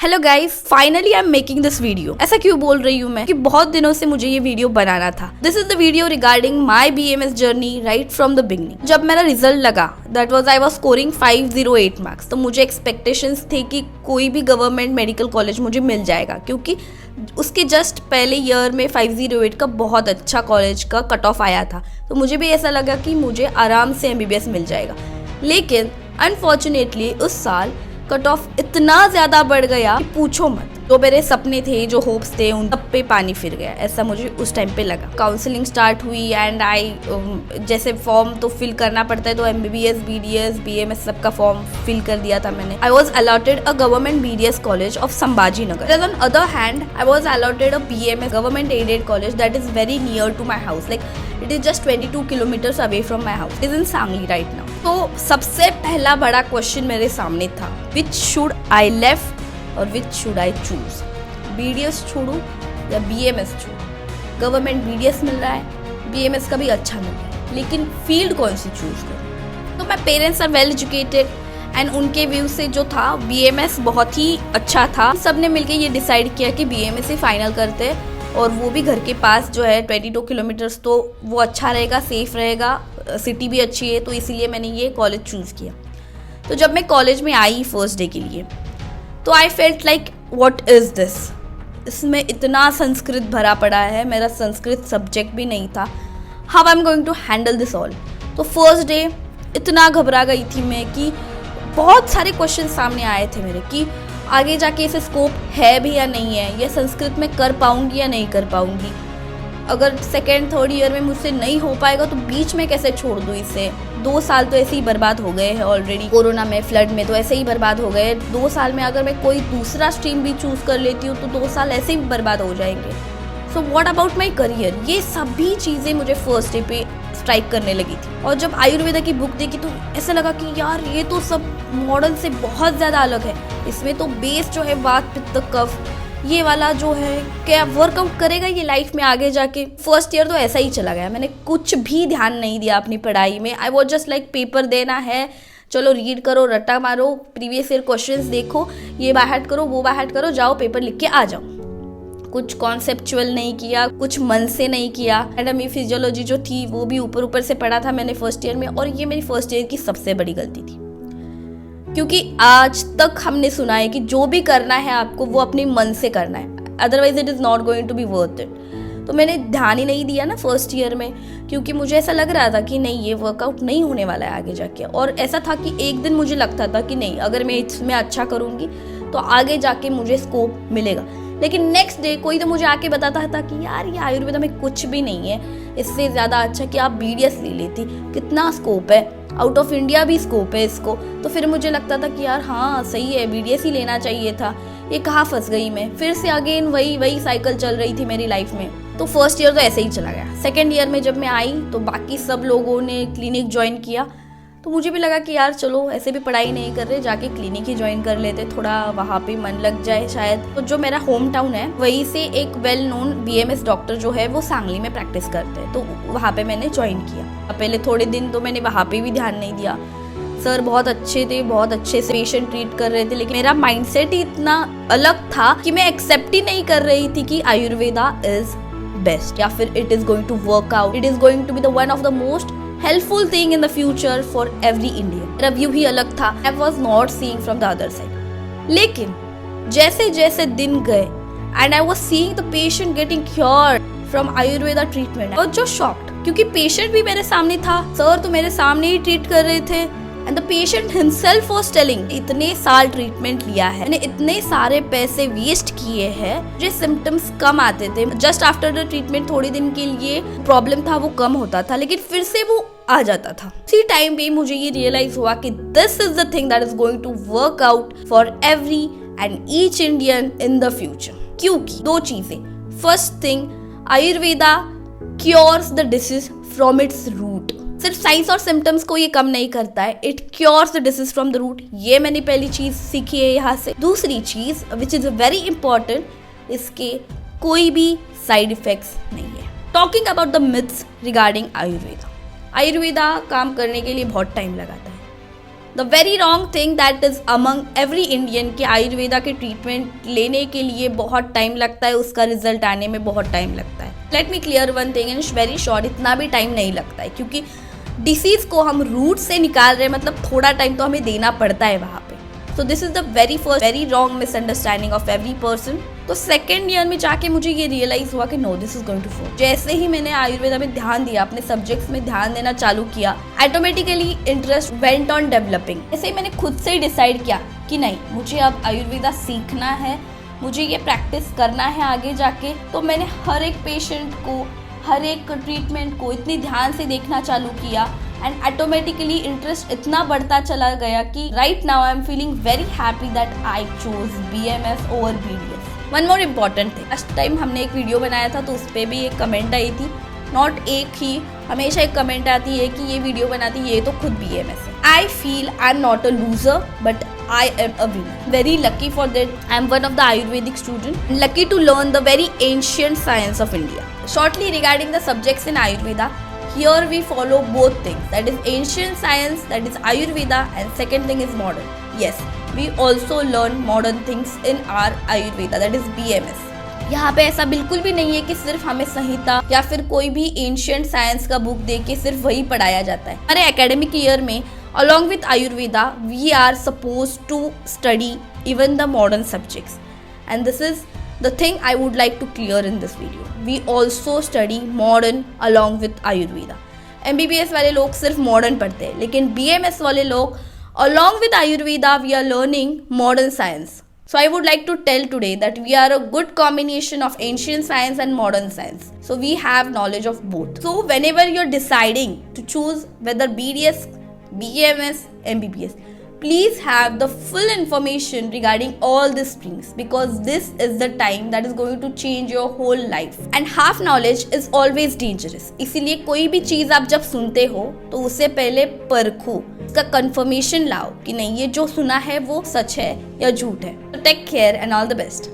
Hello guys, finally I am making this video. ऐसा क्यों बोल रही हूँ मैं कि बहुत दिनों से मुझे ये वीडियो बनाना था। This is the video regarding my BMS journey right from the beginning. जब मेरा रिजल्ट लगा that was I was scoring 508 marks, तो मुझे एक्सपेक्टेशंस थे कि कोई भी गवर्नमेंट मेडिकल कॉलेज मुझे मिल जाएगा, क्योंकि उसके जस्ट पहले ईयर में 508 का बहुत अच्छा कॉलेज का कट ऑफ आया था। तो मुझे भी ऐसा लगा कि मुझे आराम से MBBS मिल जाएगा। लेकिन अनफॉर्चुनेटली उस साल कट ऑफ इतना ज़्यादा बढ़ गया कि पूछो मत। जो मेरे सपने थे, जो होप्स थे, उन सब पे पानी फिर गया, ऐसा मुझे उस टाइम पे लगा। काउंसलिंग स्टार्ट हुई एंड जैसे फॉर्म तो फिल करना पड़ता है, तो MBBS BDS BMS सबका फॉर्म फिल कर दिया था मैंने। I was allotted a government BDS college of Sambhaji Nagar. On other hand I was allotted a BMS government aided college that is very near to my house, like it is just 22 kilometres away from my house. Is in Sangli right now. तो सबसे पहला बड़ा question मेरे सामने था, which should I left और which should I choose. BDS छोड़ूं या BMS छोड़ूं। Government BDS मिल रहा है, BMS का भी अच्छा मिल रहा है, लेकिन फील्ड कौन सी चूज करूं। तो my parents are well educated and उनके व्यू से जो था BMS बहुत ही अच्छा था। सबने मिलकर ये डिसाइड किया कि BMS ही फाइनल करते हैं, और वो भी घर के पास जो है 22 किलोमीटर्स, तो वो अच्छा रहेगा, सेफ रहेगा, सिटी भी अच्छी है, तो इसीलिए मैंने ये कॉलेज चूज़ किया। तो जब मैं कॉलेज में आई फर्स्ट डे के लिए, तो I felt like what is this. इसमें इतना संस्कृत भरा पड़ा है, मेरा संस्कृत सब्जेक्ट भी नहीं था। How I am going to handle this all. तो फर्स्ट डे इतना घबरा गई थी मैं कि बहुत सारे क्वेश्चन सामने आए थे मेरे कि आगे जाके इसे स्कोप है भी या नहीं है, ये संस्कृत में कर पाऊंगी या नहीं कर पाऊंगी। अगर सेकेंड थर्ड ईयर में मुझसे नहीं हो पाएगा तो बीच में कैसे छोड़ दूँ इसे। 2 साल तो ऐसे ही बर्बाद हो गए हैं ऑलरेडी, कोरोना में, फ्लड में, तो ऐसे ही बर्बाड हो गए। 2 साल में अगर मैं कोई दूसरा स्ट्रीम भी चूज़ कर लेती हूँ तो 2 साल ऐसे ही बर्बाद हो जाएंगे। So what about my career, ये सभी चीज़ें मुझे फर्स्ट डे पे स्ट्राइक करने लगी थी। और जब आयुर्वेदा की बुक देखी तो ऐसा लगा कि यार ये तो सब मॉडल से बहुत ज़्यादा अलग है। इसमें तो बेस जो है वात पित्त कफ, ये वाला जो है क्या वर्कआउट करेगा ये लाइफ में आगे जाके। फर्स्ट ईयर तो ऐसा ही चला गया, मैंने कुछ भी ध्यान नहीं दिया अपनी पढ़ाई में। I was just like paper देना है, चलो रीड करो, रट्टा मारो, प्रीवियस ईयर क्वेश्चंस देखो, ये बाय हार्ट करो, वो बाय हार्ट करो, जाओ पेपर लिख के आ जाओ। कुछ कॉन्सेप्चुअल नहीं किया, कुछ मन से नहीं किया। एनाटॉमी फिजियोलॉजी जो थी वो भी ऊपर ऊपर से पढ़ा था मैंने फर्स्ट ईयर में, और ये मेरी फर्स्ट ईयर की सबसे बड़ी गलती थी, क्योंकि आज तक हमने सुना है कि जो भी करना है आपको वो अपने मन से करना है, otherwise it is not going to be worth it. तो मैंने ध्यान ही नहीं दिया ना फर्स्ट ईयर में, क्योंकि मुझे ऐसा लग रहा था कि नहीं ये वर्कआउट नहीं होने वाला है आगे जाके। और ऐसा था कि एक दिन मुझे लगता था कि नहीं, अगर मैं इसमें अच्छा करूँगी तो आगे जाके मुझे स्कोप मिलेगा। लेकिन नेक्स्ट डे कोई तो मुझे आके बताता था कि यार ये आयुर्वेदा में कुछ भी नहीं है, इससे ज़्यादा अच्छा कि आप BDS ले लेती, कितना स्कोप है, आउट ऑफ इंडिया भी स्कोप है इसको। तो फिर मुझे लगता था कि यार हाँ सही है, BDS ही लेना चाहिए था। ये कहाँ फंस गई मैं, फिर से अगेन वही साइकिल चल रही थी मेरी लाइफ में। तो फर्स्ट ईयर तो ऐसे ही चला गया। सेकेंड ईयर में जब मैं आई तो बाकी सब लोगों ने क्लिनिक ज्वाइन किया, तो मुझे भी लगा कि यार चलो ऐसे भी पढ़ाई नहीं कर रहे, जाके क्लिनिक ही ज्वाइन कर लेते, थोड़ा वहाँ पे मन लग जाए शायद। तो जो मेरा होम टाउन है वहीं से एक वेल नोन BMS डॉक्टर जो है वो सांगली में प्रैक्टिस करते हैं, तो वहाँ पे मैंने ज्वाइन किया। पहले थोड़े दिन तो मैंने वहाँ पे भी ध्यान नहीं दिया। सर बहुत अच्छे थे, बहुत अच्छे से पेशेंट ट्रीट कर रहे थे, लेकिन मेरा माइंडसेट ही इतना अलग था कि मैं एक्सेप्ट ही नहीं कर रही थी कि आयुर्वेदा इज बेस्ट, या फिर it is going to work out, it is going to be the one of the most helpful thing in the future for every Indian। मेरा व्यू ही अलग था, I was not seeing from the other side। लेकिन जैसे जैसे दिन गए and I was seeing the patient getting cured from Ayurveda treatment, I was just shocked, क्योंकि पेशेंट भी मेरे सामने था, सर तो मेरे सामने ही ट्रीट कर रहे थे, and the patient himself was telling इतने साल ट्रीटमेंट लिया है, मैंने इतने सारे पैसे वेस्ट किए हैं, मुझे सिम्टम्स कम आते थे, जस्ट आफ्टर द ट्रीटमेंट थोड़ी दिन के लिए प्रॉब्लम था वो कम होता था, लेकिन फिर से वो आ जाता था। उसी टाइम पे मुझे ये रियलाइज हुआ कि this is the thing that is going to work out for every and each Indian in the future. क्योंकि 2 चीजें, first thing Ayurveda cures the disease from its root. सिर्फ साइंस और सिम्टम्स को ये कम नहीं करता है, it cures the disease from the root. ये मैंने पहली चीज सीखी है यहाँ से। दूसरी चीज विच इज वेरी इंपॉर्टेंट, इसके कोई भी साइड इफेक्ट्स नहीं है। Talking about the myths regarding Ayurveda, Ayurveda काम करने के लिए बहुत टाइम लगाता है, the very wrong thing that is among every Indian कि आयुर्वेदा के ट्रीटमेंट लेने के लिए बहुत टाइम लगता है, उसका रिजल्ट आने में बहुत टाइम लगता है। Let me clear one thing in very short, इतना भी टाइम नहीं लगता है, क्योंकि डिसीज को हम रूट से निकाल रहे हैं, मतलब थोड़ा टाइम तो हमें देना पड़ता है वहाँ पे। So this is the very first very wrong misunderstanding of every person. तो सेकेंड ईयर में जाके मुझे ये रियलाइज हुआ कि no, this is going to work. जैसे ही मैंने आयुर्वेदा में ध्यान दिया, अपने सब्जेक्ट्स में ध्यान देना चालू किया, automatically interest went on developing. ऐसे ही मैंने खुद से ही डिसाइड किया कि नहीं, मुझे अब आयुर्वेदा सीखना है, मुझे ये प्रैक्टिस करना है आगे जाके। तो मैंने हर एक पेशेंट को, हर एक ट्रीटमेंट को इतनी ध्यान से देखना चालू किया एंड ऑटोमेटिकली इंटरेस्ट इतना बढ़ता चला गया कि right now I am feeling very happy that I chose BMS over BDS। One more important thing, last time हमने एक वीडियो बनाया था तो उस पर भी एक कमेंट आई थी, नॉट एक ही, हमेशा एक कमेंट आती है कि ये वीडियो बनाती ये तो खुद BMS है। I feel I am not a loser but I am a winner. Very lucky for that. I am one of the Ayurvedic students. Lucky to learn the very ancient science of India. Shortly regarding the subjects in Ayurveda, here we follow both things. That is ancient science, that is Ayurveda, and second thing is modern. Yes, we also learn modern things in our Ayurveda, that is BMS. यहाँ पे ऐसा बिल्कुल भी नहीं है कि सिर्फ हमें संहिता या फिर कोई भी एंशियंट साइंस का बुक दे के सिर्फ वही पढ़ाया जाता है। हमारे एकेडमिक ईयर में along with Ayurveda we are supposed to study even the modern subjects, and this is the thing I would like to clear in this video. We also study modern along with Ayurveda. MBBS वाले लोग सिर्फ modern पढ़ते हैं, लेकिन BMS वाले लोग along with Ayurveda we are learning modern science. So I would like to tell today that we are a good combination of ancient science and modern science. So we have knowledge of both. So whenever you're deciding to choose whether BDS, BMS, MBBS, please have the full information regarding all these things, because this is the time that is going to change your whole life. And half knowledge is always dangerous. इसीलिए कोई भी चीज़ आप जब सुनते हो तो उससे पहले परखो, इसका कंफर्मेशन लाओ कि नहीं ये जो सुना है वो सच है या झूठ है। Take care and all the best.